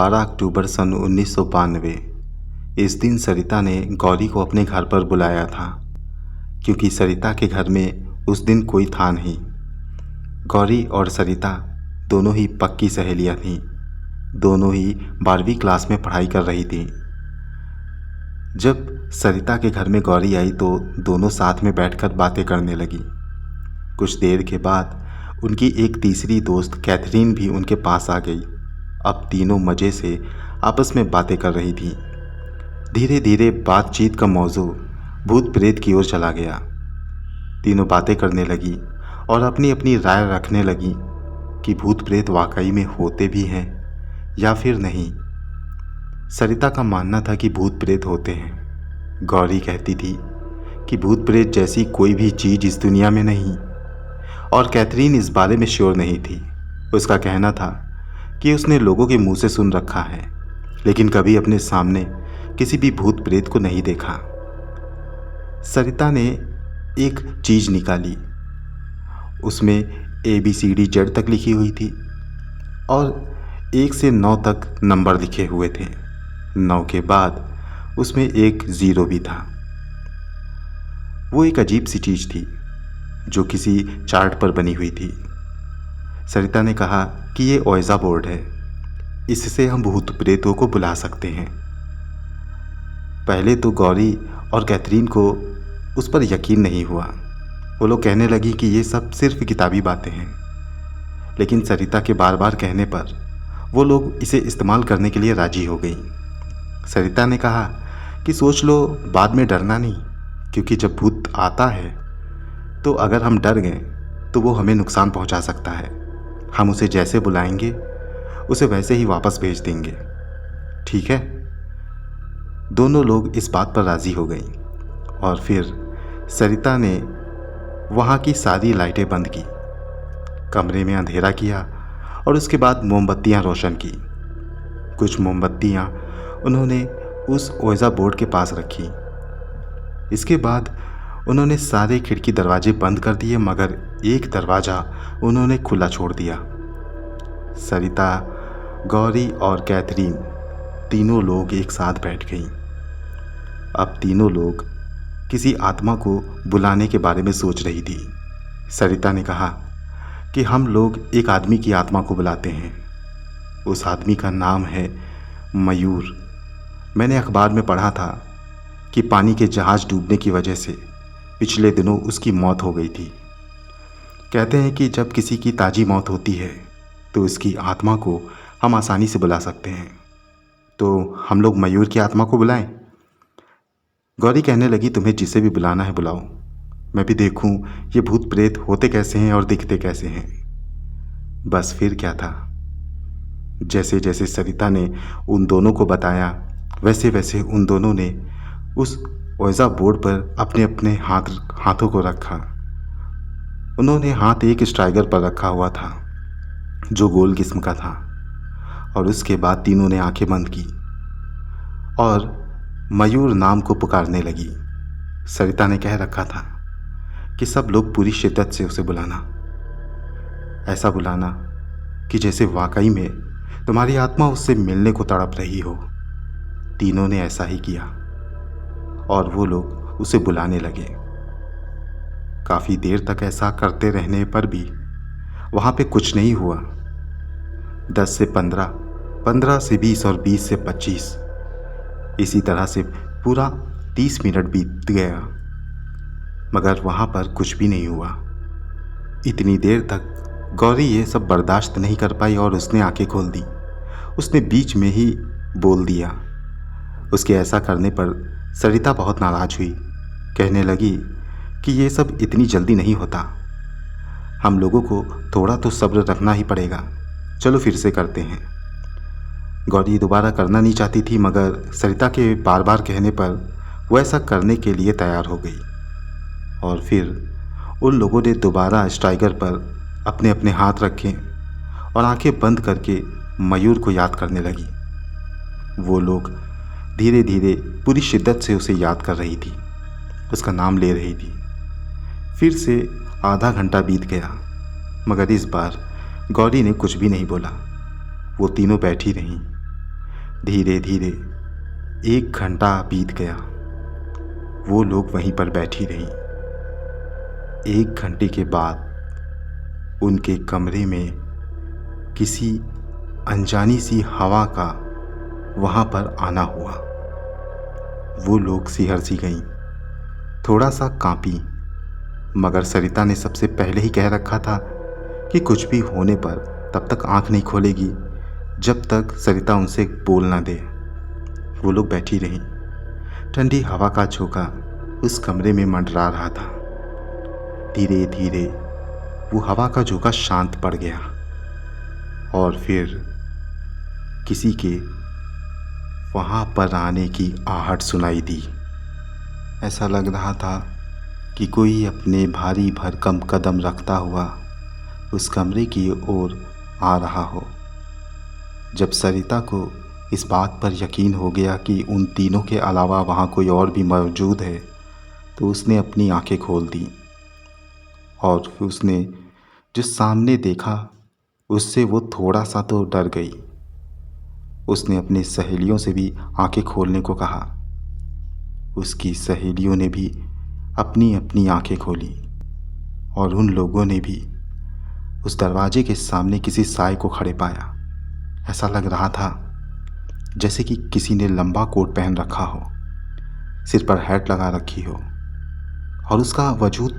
12 अक्टूबर सन 1992। इस दिन सरिता ने गौरी को अपने घर पर बुलाया था, क्योंकि सरिता के घर में उस दिन कोई था नहीं। गौरी और सरिता दोनों ही पक्की सहेलियां थीं। दोनों ही 12वीं क्लास में पढ़ाई कर रही थीं। जब सरिता के घर में गौरी आई तो दोनों साथ में बैठकर बातें करने लगी। कुछ देर के बाद उनकी एक तीसरी दोस्त कैथरीन भी उनके पास आ गई। अब तीनों मज़े से आपस में बातें कर रही थीं। धीरे धीरे बातचीत का मौजू भूत प्रेत की ओर चला गया। तीनों बातें करने लगी और अपनी अपनी राय रखने लगी कि भूत प्रेत वाकई में होते भी हैं या फिर नहीं। सरिता का मानना था कि भूत प्रेत होते हैं। गौरी कहती थी कि भूत प्रेत जैसी कोई भी चीज़ इस दुनिया में नहीं, और कैथरीन इस बारे में श्योर नहीं थी। उसका कहना था कि उसने लोगों के मुंह से सुन रखा है, लेकिन कभी अपने सामने किसी भी भूत प्रेत को नहीं देखा। सरिता ने एक चीज़ निकाली। उसमें ABCD तक लिखी हुई थी और 1 से 9 तक नंबर लिखे हुए थे। 9 के बाद उसमें एक 0 भी था। वो एक अजीब सी चीज़ थी जो किसी चार्ट पर बनी हुई थी। सरिता ने कहा कि ये ओएजा बोर्ड है, इससे हम भूत प्रेतों को बुला सकते हैं। पहले तो गौरी और कैथरीन को उस पर यकीन नहीं हुआ। वो लोग कहने लगी कि ये सब सिर्फ किताबी बातें हैं, लेकिन सरिता के बार बार कहने पर वो लोग इसे इस्तेमाल करने के लिए राजी हो गई। सरिता ने कहा कि सोच लो, बाद में डरना नहीं, क्योंकि जब भूत आता है तो अगर हम डर गए तो वो हमें नुकसान पहुंचा सकता है। हम उसे जैसे बुलाएंगे उसे वैसे ही वापस भेज देंगे, ठीक है? दोनों लोग इस बात पर राज़ी हो गई और फिर सरिता ने वहाँ की सारी लाइटें बंद की, कमरे में अंधेरा किया और उसके बाद मोमबत्तियाँ रोशन की। कुछ मोमबत्तियाँ उन्होंने उस ओएजा बोर्ड के पास रखी। इसके बाद उन्होंने सारे खिड़की दरवाजे बंद कर दिए, मगर एक दरवाज़ा उन्होंने खुला छोड़ दिया। सरिता, गौरी और कैथरीन तीनों लोग एक साथ बैठ गईं। अब तीनों लोग किसी आत्मा को बुलाने के बारे में सोच रही थी। सरिता ने कहा कि हम लोग एक आदमी की आत्मा को बुलाते हैं। उस आदमी का नाम है मयूर। मैंने अखबार में पढ़ा था कि पानी के जहाज़ डूबने की वजह से पिछले दिनों उसकी मौत हो गई थी। कहते हैं कि जब किसी की ताज़ी मौत होती है तो उसकी आत्मा को हम आसानी से बुला सकते हैं। तो हम लोग मयूर की आत्मा को बुलाएं? गौरी कहने लगी, तुम्हें जिसे भी बुलाना है बुलाओ, मैं भी देखूं ये भूत प्रेत होते कैसे हैं और दिखते कैसे हैं। बस फिर क्या था, जैसे जैसे सरिता ने उन दोनों को बताया वैसे वैसे उन दोनों ने उस ओएजा बोर्ड पर अपने अपने हाथों को रखा। उन्होंने हाथ एक स्ट्राइगर पर रखा हुआ था जो गोल किस्म का था, और उसके बाद तीनों ने आंखें बंद की और मयूर नाम को पुकारने लगी। सरिता ने कह रखा था कि सब लोग पूरी शिद्दत से उसे बुलाना, ऐसा बुलाना कि जैसे वाकई में तुम्हारी आत्मा उससे मिलने को तड़प रही हो। तीनों ने ऐसा ही किया और वो लोग उसे बुलाने लगे। काफ़ी देर तक ऐसा करते रहने पर भी वहाँ पे कुछ नहीं हुआ। 10 से 15, 15 से 20 और 20 से 25, इसी तरह से पूरा 30 मिनट बीत गया, मगर वहाँ पर कुछ भी नहीं हुआ। इतनी देर तक गौरी ये सब बर्दाश्त नहीं कर पाई और उसने आंखें खोल दी। उसने बीच में ही बोल दिया। उसके ऐसा करने पर सरिता बहुत नाराज़ हुई। कहने लगी कि ये सब इतनी जल्दी नहीं होता, हम लोगों को थोड़ा तो सब्र रखना ही पड़ेगा। चलो फिर से करते हैं। गौरी दोबारा करना नहीं चाहती थी, मगर सरिता के बार बार कहने पर वो ऐसा करने के लिए तैयार हो गई। और फिर उन लोगों ने दोबारा स्ट्राइगर पर अपने अपने हाथ रखे और आंखें बंद करके मयूर को याद करने लगी। वो लोग धीरे धीरे पूरी शिद्दत से उसे याद कर रही थी, उसका नाम ले रही थी। फिर से आधा घंटा बीत गया, मगर इस बार गौरी ने कुछ भी नहीं बोला। वो तीनों बैठी रहीं धीरे धीरे 1 घंटा बीत गया। वो लोग वहीं पर बैठी रहीं। 1 घंटे के बाद उनके कमरे में किसी अनजानी सी हवा का वहाँ पर आना हुआ। वो लोग सिहर सी गईं, थोड़ा सा कांपी, मगर सरिता ने सबसे पहले ही कह रखा था कि कुछ भी होने पर तब तक आंख नहीं खोलेगी जब तक सरिता उनसे बोल ना दे। वो लोग बैठी रहीं। ठंडी हवा का झोंका उस कमरे में मंडरा रहा था। धीरे धीरे वो हवा का झोंका शांत पड़ गया और फिर किसी के वहाँ पर आने की आहट सुनाई दी। ऐसा लग रहा था कि कोई अपने भारी भरकम कदम रखता हुआ उस कमरे की ओर आ रहा हो। जब सरिता को इस बात पर यकीन हो गया कि उन तीनों के अलावा वहाँ कोई और भी मौजूद है, तो उसने अपनी आंखें खोल दी और फिर उसने जो सामने देखा उससे वो थोड़ा सा तो डर गई। उसने अपनी सहेलियों से भी आंखें खोलने को कहा। उसकी सहेलियों ने भी अपनी अपनी आंखें खोली और उन लोगों ने भी उस दरवाजे के सामने किसी साए को खड़े पाया। ऐसा लग रहा था जैसे कि किसी ने लंबा कोट पहन रखा हो, सिर पर हैट लगा रखी हो, और उसका वजूद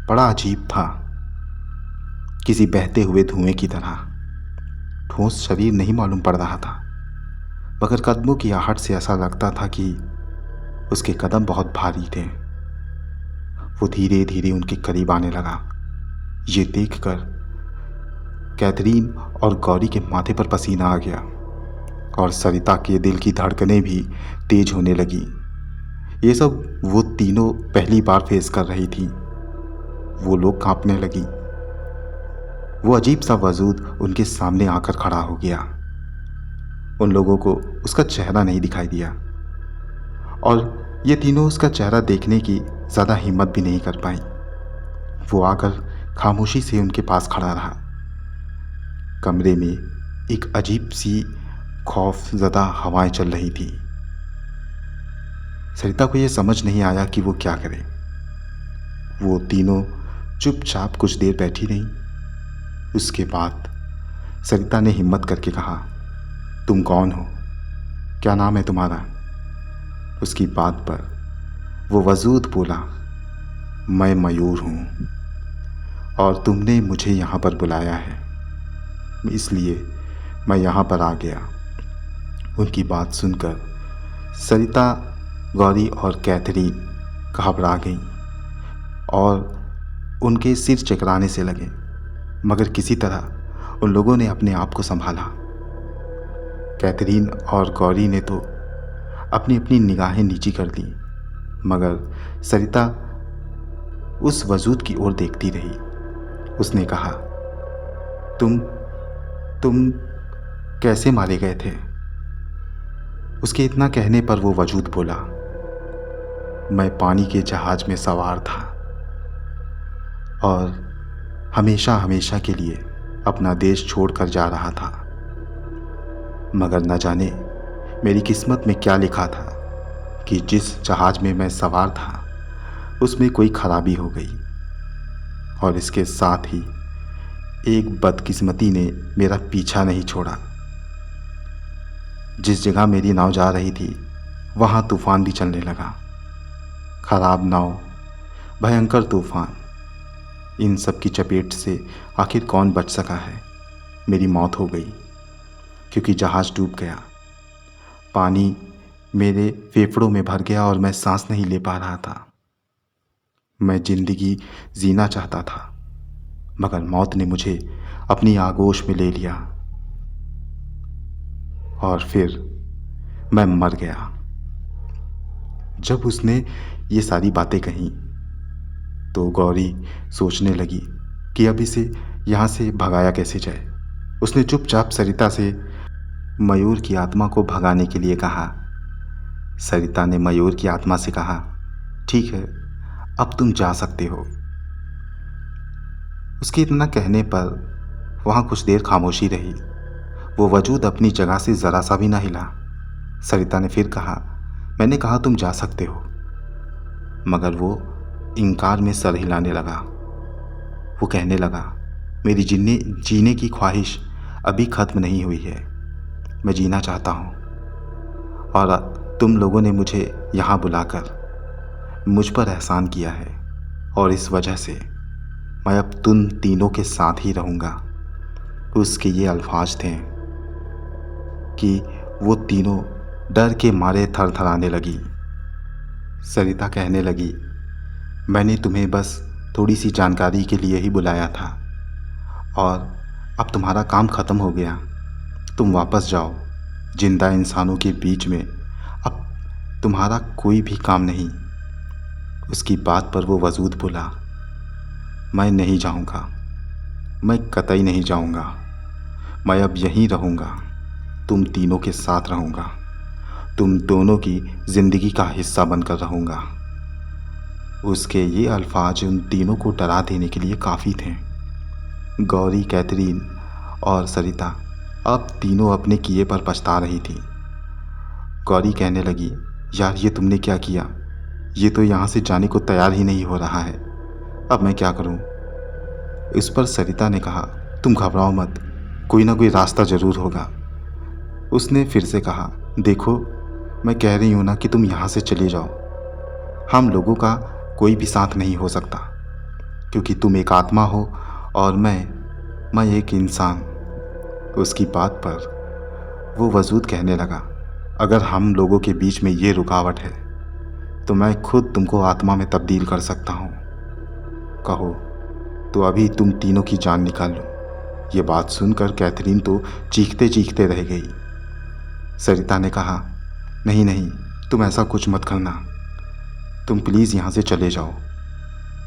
बड़ा अजीब था, किसी बहते हुए धुएं की तरह। ठोस शरीर नहीं मालूम पड़ रहा था, मगर कदमों की आहट से ऐसा लगता था कि उसके कदम बहुत भारी थे। वो धीरे धीरे उनके करीब आने लगा। ये देखकर कैथरीन और गौरी के माथे पर पसीना आ गया और सरिता के दिल की धड़कनें भी तेज होने लगी। ये सब वो तीनों पहली बार फेस कर रही थी। वो लोग कांपने लगी। वो अजीब सा वजूद उनके सामने आकर खड़ा हो गया। उन लोगों को उसका चेहरा नहीं दिखाई दिया और ये तीनों उसका चेहरा देखने की ज़्यादा हिम्मत भी नहीं कर पाई। वो आकर खामोशी से उनके पास खड़ा रहा। कमरे में एक अजीब सी खौफज़दा हवाएं चल रही थी। सरिता को यह समझ नहीं आया कि वो क्या करे। वो तीनों चुपचाप कुछ देर बैठी रहीं। उसके बाद सरिता ने हिम्मत करके कहा, तुम कौन हो? क्या नाम है तुम्हारा? उसकी बात पर वो वजूद बोला, मैं मयूर हूँ और तुमने मुझे यहाँ पर बुलाया है, इसलिए मैं यहाँ पर आ गया। उनकी बात सुनकर सरिता, गौरी और कैथरीन घबरा गईं और उनके सिर चकराने से लगे, मगर किसी तरह उन लोगों ने अपने आप को संभाला। कैथरीन और गौरी ने तो अपनी अपनी निगाहें नीची कर दी, मगर सरिता उस वजूद की ओर देखती रही। उसने कहा, तुम कैसे मारे गए थे? उसके इतना कहने पर वो वजूद बोला, मैं पानी के जहाज में सवार था और हमेशा हमेशा के लिए अपना देश छोड़कर जा रहा था, मगर न जाने मेरी किस्मत में क्या लिखा था कि जिस जहाज में मैं सवार था उसमें कोई खराबी हो गई और इसके साथ ही एक बदकिस्मती ने मेरा पीछा नहीं छोड़ा। जिस जगह मेरी नाव जा रही थी वहाँ तूफ़ान भी चलने लगा। खराब नाव, भयंकर तूफ़ान, इन सब की चपेट से आखिर कौन बच सका है? मेरी मौत हो गई क्योंकि जहाज़ डूब गया। पानी मेरे फेफड़ों में भर गया और मैं सांस नहीं ले पा रहा था। मैं ज़िंदगी जीना चाहता था, मगर मौत ने मुझे अपनी आगोश में ले लिया और फिर मैं मर गया। जब उसने ये सारी बातें कहीं तो गौरी सोचने लगी कि अब इसे यहाँ से भगाया कैसे जाए। उसने चुपचाप सरिता से मयूर की आत्मा को भगाने के लिए कहा। सरिता ने मयूर की आत्मा से कहा, ठीक है, अब तुम जा सकते हो। उसके इतना कहने पर वहाँ कुछ देर खामोशी रही। वो वजूद अपनी जगह से ज़रा सा भी ना हिला। सरिता ने फिर कहा, मैंने कहा तुम जा सकते हो। मगर वो इनकार में सर हिलाने लगा। वो कहने लगा, मेरी जीने की ख्वाहिश अभी ख़त्म नहीं हुई है। मैं जीना चाहता हूँ और तुम लोगों ने मुझे यहाँ बुलाकर मुझ पर एहसान किया है और इस वजह से मैं अब तुम तीनों के साथ ही रहूँगा। उसके ये अल्फाज थे कि वो तीनों डर के मारे थरथराने लगी। सरिता कहने लगी, मैंने तुम्हें बस थोड़ी सी जानकारी के लिए ही बुलाया था और अब तुम्हारा काम ख़त्म हो गया। तुम वापस जाओ। जिंदा इंसानों के बीच में अब तुम्हारा कोई भी काम नहीं। उसकी बात पर वो वजूद बोला, मैं नहीं जाऊंगा, मैं कतई नहीं जाऊंगा। मैं अब यहीं रहूंगा, तुम तीनों के साथ रहूंगा, तुम दोनों की ज़िंदगी का हिस्सा बनकर रहूंगा। उसके ये अल्फाज उन तीनों को डरा देने के लिए काफ़ी थे। गौरी, कैथरीन और सरिता अब तीनों अपने किए पर पछता रही थी। गौरी कहने लगी, यार ये तुमने क्या किया? ये तो यहाँ से जाने को तैयार ही नहीं हो रहा है। अब मैं क्या करूँ? इस पर सरिता ने कहा, तुम घबराओ मत, कोई ना कोई रास्ता ज़रूर होगा। उसने फिर से कहा, देखो मैं कह रही हूँ ना कि तुम यहाँ से चले जाओ। हम लोगों का कोई भी साथ नहीं हो सकता, क्योंकि तुम एक आत्मा हो और मैं एक इंसान। उसकी बात पर वो वजूद कहने लगा, अगर हम लोगों के बीच में ये रुकावट है तो मैं खुद तुमको आत्मा में तब्दील कर सकता हूँ। कहो तो अभी तुम तीनों की जान निकाल लो। ये बात सुनकर कैथरीन तो चीखते चीखते रह गई। सरिता ने कहा, नहीं नहीं, तुम ऐसा कुछ मत करना, तुम प्लीज़ यहाँ से चले जाओ।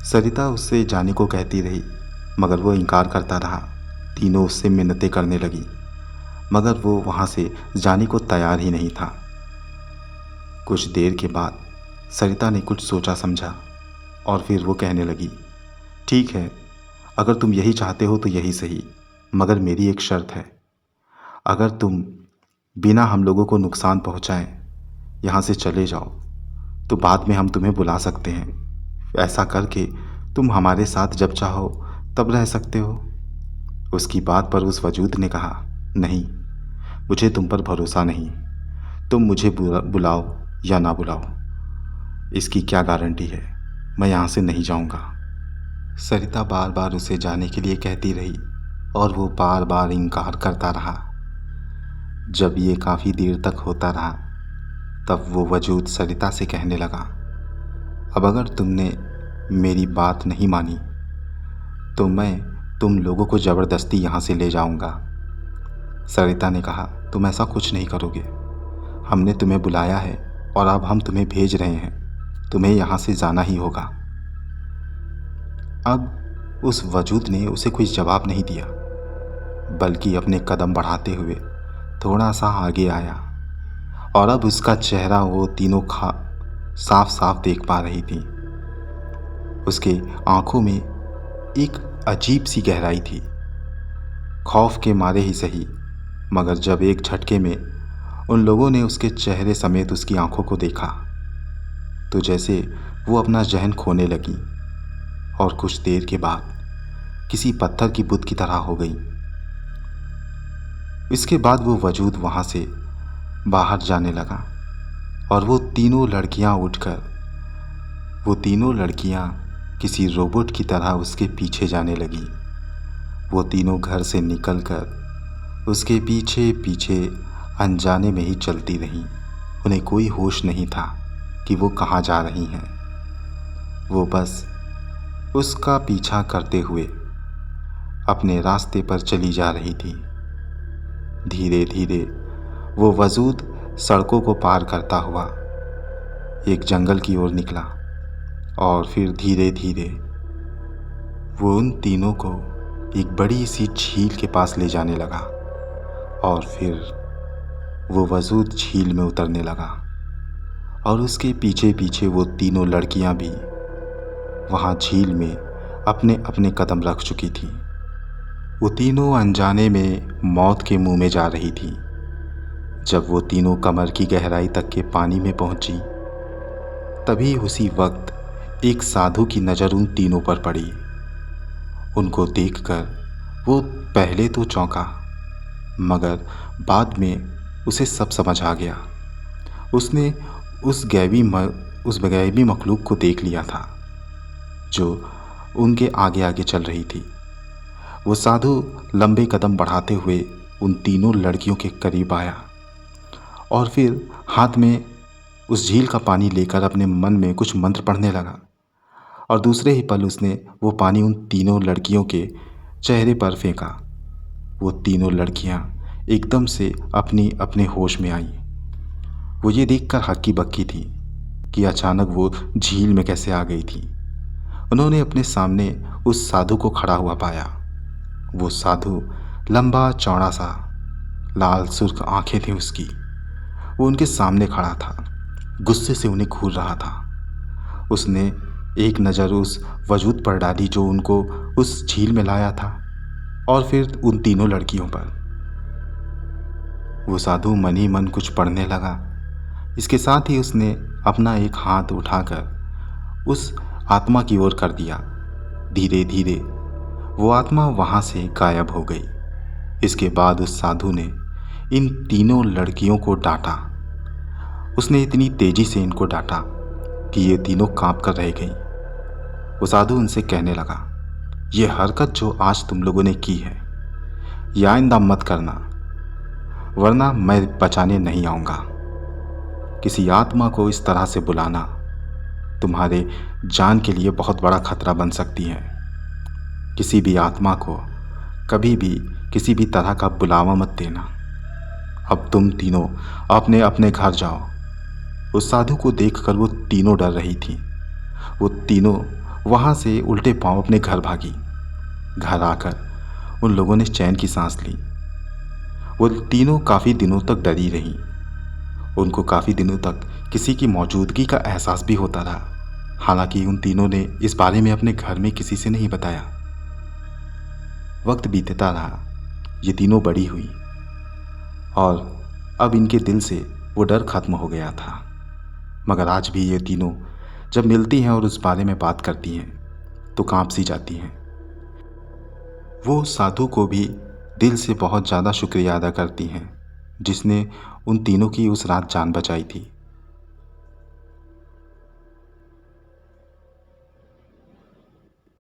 सरिता उससे जाने को कहती रही, मगर वो इनकार करता रहा। तीनों उससे मिन्नतें करने लगी, मगर वो वहाँ से जाने को तैयार ही नहीं था। कुछ देर के बाद सरिता ने कुछ सोचा समझा और फिर वो कहने लगी, ठीक है, अगर तुम यही चाहते हो तो यही सही, मगर मेरी एक शर्त है। अगर तुम बिना हम लोगों को नुकसान पहुँचाए यहाँ से चले जाओ तो बाद में हम तुम्हें बुला सकते हैं। ऐसा करके तुम हमारे साथ जब चाहो तब रह सकते हो। उसकी बात पर उस वजूद ने कहा, नहीं, मुझे तुम पर भरोसा नहीं। तुम मुझे बुलाओ या ना बुलाओ, इसकी क्या गारंटी है? मैं यहाँ से नहीं जाऊँगा। सरिता बार बार उसे जाने के लिए कहती रही और वो बार बार इनकार करता रहा। जब ये काफ़ी देर तक होता रहा तब वो वजूद सरिता से कहने लगा, अब अगर तुमने मेरी बात नहीं मानी तो मैं तुम लोगों को ज़बरदस्ती यहाँ से ले जाऊँगा। सरिता ने कहा, तुम ऐसा कुछ नहीं करोगे। हमने तुम्हें बुलाया है और अब हम तुम्हें भेज रहे हैं, तुम्हें यहाँ से जाना ही होगा। अब उस वजूद ने उसे कोई जवाब नहीं दिया, बल्कि अपने कदम बढ़ाते हुए थोड़ा सा आगे आया और अब उसका चेहरा वो तीनों साफ साफ देख पा रही थी। उसके आंखों में एक अजीब सी गहराई थी, खौफ के मारे ही सही, मगर जब एक झटके में उन लोगों ने उसके चेहरे समेत उसकी आंखों को देखा तो जैसे वो अपना जहन खोने लगी और कुछ देर के बाद किसी पत्थर की बुत की तरह हो गई। इसके बाद वो वजूद वहाँ से बाहर जाने लगा और वो तीनों लड़कियाँ किसी रोबोट की तरह उसके पीछे जाने लगी। वो तीनों घर से निकलकर उसके पीछे पीछे अनजाने में ही चलती रहीं। उन्हें कोई होश नहीं था कि वो कहाँ जा रही हैं। वो बस उसका पीछा करते हुए अपने रास्ते पर चली जा रही थी। धीरे धीरे वो वजूद सड़कों को पार करता हुआ एक जंगल की ओर निकला और फिर धीरे धीरे वो उन तीनों को एक बड़ी सी झील के पास ले जाने लगा और फिर वो वजूद झील में उतरने लगा और उसके पीछे पीछे वो तीनों लड़कियां भी वहाँ झील में अपने अपने कदम रख चुकी थी। वो तीनों अनजाने में मौत के मुंह में जा रही थी। जब वो तीनों कमर की गहराई तक के पानी में पहुंची, तभी उसी वक्त एक साधु की नज़र उन तीनों पर पड़ी। उनको देखकर वो पहले तो चौंका, मगर बाद में उसे सब समझ आ गया। उसने उस गैबी मखलूक को देख लिया था जो उनके आगे आगे चल रही थी। वो साधु लंबे कदम बढ़ाते हुए उन तीनों लड़कियों के करीब आया और फिर हाथ में उस झील का पानी लेकर अपने मन में कुछ मंत्र पढ़ने लगा और दूसरे ही पल उसने वो पानी उन तीनों लड़कियों के चेहरे पर फेंका। वो तीनों लड़कियां एकदम से अपनी अपने होश में आईं। वो ये देखकर हक्की बक्की थी कि अचानक वो झील में कैसे आ गई थी। उन्होंने अपने सामने उस साधु को खड़ा हुआ पाया। वो साधु लंबा चौड़ा सा, लाल सुर्ख आंखें थीं उसकी। वो उनके सामने खड़ा था, गुस्से से उन्हें घूर रहा था। उसने एक नज़र उस वजूद पर डाली जो उनको उस झील में लाया था और फिर उन तीनों लड़कियों पर। वो साधु मन ही मन कुछ पढ़ने लगा। इसके साथ ही उसने अपना एक हाथ उठाकर उस आत्मा की ओर कर दिया। धीरे धीरे वो आत्मा वहाँ से गायब हो गई। इसके बाद उस साधु ने इन तीनों लड़कियों को डांटा। उसने इतनी तेजी से इनको डांटा कि ये तीनों कांप कर रह गईं। वो साधु उनसे कहने लगा, ये हरकत जो आज तुम लोगों ने की है, ये आइंदा मत करना, वरना मैं बचाने नहीं आऊँगा। किसी आत्मा को इस तरह से बुलाना तुम्हारे जान के लिए बहुत बड़ा खतरा बन सकती है। किसी भी आत्मा को कभी भी किसी भी तरह का बुलावा मत देना। अब तुम तीनों अपने अपने घर जाओ। उस साधु को देखकर वो तीनों डर रही थी। वो तीनों वहाँ से उल्टे पांव अपने घर भागी। घर आकर उन लोगों ने चैन की सांस ली। वो तीनों काफ़ी दिनों तक डरी रहीं। उनको काफ़ी दिनों तक किसी की मौजूदगी का एहसास भी होता रहा। हालांकि उन तीनों ने इस बारे में अपने घर में किसी से नहीं बताया। वक्त बीतता रहा, ये तीनों बड़ी हुई और अब इनके दिल से वो डर खत्म हो गया था। मगर आज भी ये तीनों जब मिलती हैं और उस बारे में बात करती हैं तो कांप सी जाती हैं। वो साधु को भी दिल से बहुत ज़्यादा शुक्रिया अदा करती हैं जिसने उन तीनों की उस रात जान बचाई थी।